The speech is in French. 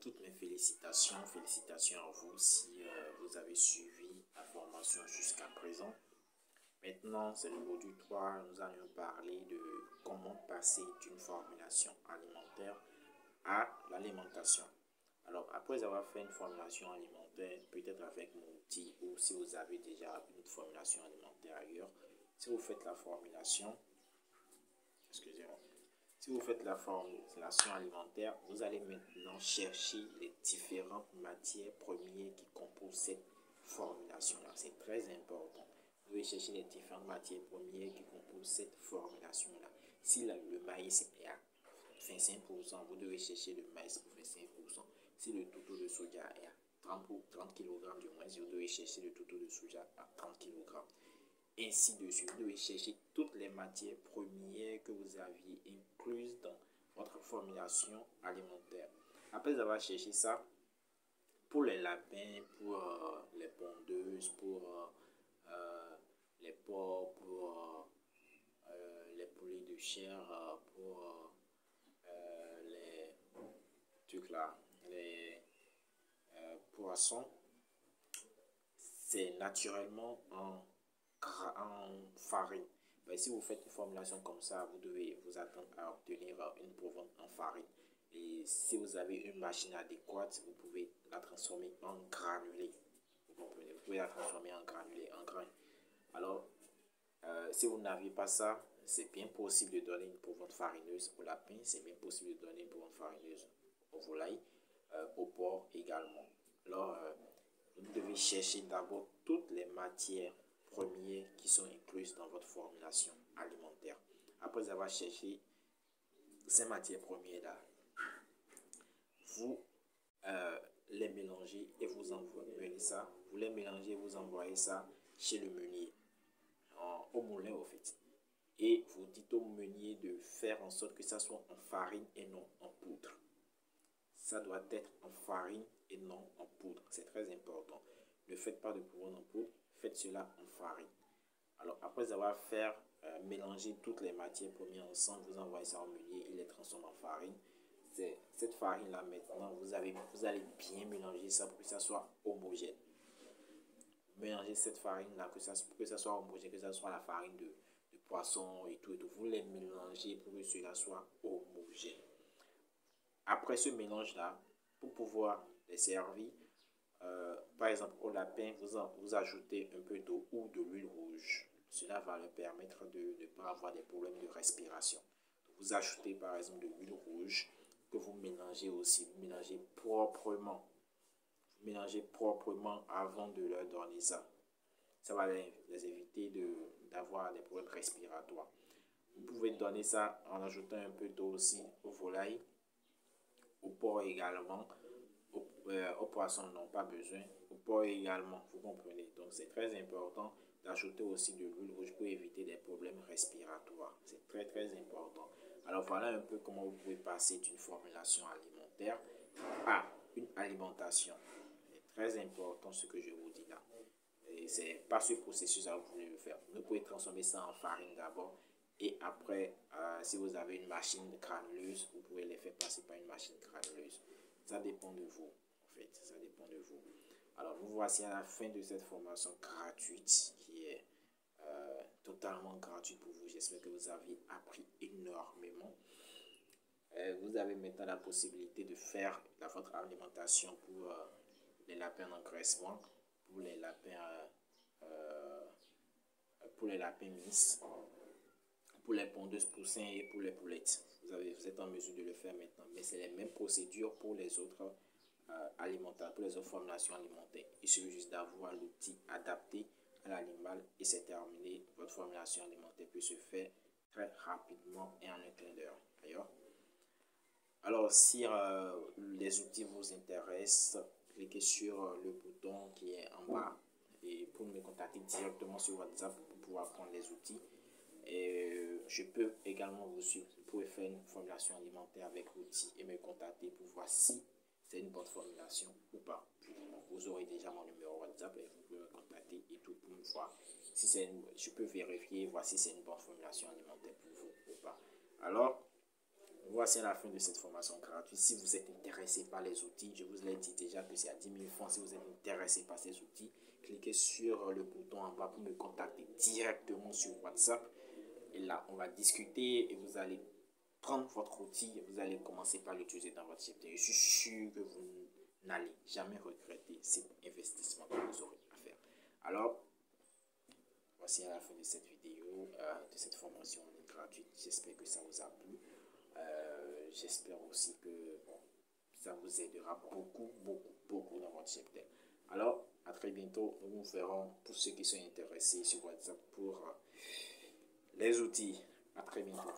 toutes mes félicitations. Félicitations à vous si vous avez suivi la formation jusqu'à présent. Maintenant, c'est le module 3. Nous allons parler de comment passer d'une formulation alimentaire à l'alimentation. Alors, après avoir fait une formulation alimentaire, peut-être avec mon outil ou si vous avez déjà une formulation alimentaire ailleurs, si vous faites la formulation, excusez-moi, si vous faites la formulation alimentaire, vous allez maintenant chercher les différentes matières premières qui composent cette formulation-là. C'est très important. Vous devez chercher les différentes matières premières qui composent cette formulation-là. Si le maïs est à 25%, vous devez chercher le maïs pour 25%. Si le toutou de soja est à 30 kg du moins, vous devez chercher le toutou de soja à 30 kg. Ainsi de suite, vous devez chercher toutes les matières premières que vous aviez incluses dans votre formulation alimentaire. Après avoir cherché ça, pour les lapins, pour les pondeuses, pour les porcs, pour les poulets de chair, pour les trucs là, les poissons, c'est naturellement en farine. Mais si vous faites une formulation comme ça, vous devez vous attendre à obtenir une provence en farine. Et si vous avez une machine adéquate, vous pouvez la transformer en granulé. Vous comprenez? Vous pouvez la transformer en granulé, en grain. Alors, si vous n'avez pas ça, c'est bien possible de donner une provence farineuse au lapin. C'est bien possible de donner une provence farineuse au volaille, au porc également. Alors, vous devez chercher d'abord toutes les matières premières qui sont incluses dans votre formulation alimentaire. Après avoir cherché ces matières premières-là, vous les mélangez et vous envoyez ça. Vous les mélangez et vous envoyez ça chez le meunier, au moulin au fait. Et vous dites au meunier de faire en sorte que ça soit en farine et non en poudre. Ça doit être en farine et non en poudre. C'est très important. Ne faites pas de provence en poudre, faites cela en farine. Alors, après avoir fait mélanger toutes les matières premières ensemble, vous envoyez ça au meunier, il les transforme en farine. Cette farine-là, maintenant, vous allez bien mélanger ça pour que ça soit homogène. Mélangez cette farine-là, que ça soit homogène, que ça soit la farine de poisson et tout. Vous les mélangez pour que cela soit homogène. Après ce mélange-là, pour pouvoir les servir, par exemple au lapin, vous ajoutez un peu d'eau ou de l'huile rouge. Cela va leur permettre de ne pas avoir des problèmes de respiration. Vous ajoutez par exemple de l'huile rouge que vous mélangez aussi. Vous mélangez proprement. Vous mélangez proprement avant de leur donner ça. Ça va les éviter d'avoir des problèmes respiratoires. Vous pouvez donner ça en ajoutant un peu d'eau aussi au volaille, au porc également. Au poisson, non, pas besoin. Au porc également, vous comprenez. Donc, c'est très important d'ajouter aussi de l'huile rouge pour éviter des problèmes respiratoires. C'est très, très important. Alors, voilà un peu comment vous pouvez passer d'une formulation alimentaire à une alimentation. C'est très important ce que je vous dis là. Et c'est pas ce processus que vous voulez le faire. Vous pouvez transformer ça en farine d'abord. Et après, si vous avez une machine granuleuse, vous pouvez les faire passer par une machine granuleuse. Ça dépend de vous. En fait, ça dépend de vous. Alors, nous voici à la fin de cette formation gratuite qui est totalement gratuite pour vous. J'espère que vous avez appris énormément. Vous avez maintenant la possibilité de faire votre alimentation pour les lapins d'engraissement, pour les lapins miss, pour les pondeuses poussins et pour les poulettes. Vous êtes en mesure de le faire maintenant, mais c'est les mêmes procédures pour les autres alimentaires, pour les autres formulations alimentaires. Il suffit juste d'avoir l'outil adapté à l'animal et c'est terminé. Votre formulation alimentaire peut se faire très rapidement et en un clin d'œil. D'ailleurs, alors si les outils vous intéressent, cliquez sur le bouton qui est en bas et pour me contacter directement sur WhatsApp pour pouvoir prendre les outils. Et je peux également vous suivre. Vous pouvez faire une formulation alimentaire avec l'outil et me contacter pour voir si c'est une bonne formulation ou pas. Vous aurez déjà mon numéro WhatsApp et vous pouvez me contacter et tout pour me voir si je peux vérifier, voir si c'est une bonne formulation alimentaire pour vous ou pas. Alors, Voici la fin de cette formation gratuite. Si vous êtes intéressé par les outils, je vous l'ai dit déjà que c'est à 10 000 francs. Si vous êtes intéressé par ces outils, cliquez sur le bouton en bas pour me contacter directement sur WhatsApp. Et là, on va discuter et vous allez prendre votre outil et vous allez commencer par l'utiliser dans votre cheptel. Je suis sûr que vous n'allez jamais regretter cet investissement que vous aurez à faire. Alors, voici à la fin de cette vidéo, de cette formation gratuite. J'espère que ça vous a plu. J'espère aussi que ça vous aidera beaucoup dans votre cheptel. Alors, à très bientôt. Nous vous verrons pour ceux qui sont intéressés sur WhatsApp pour les outils. À très bientôt.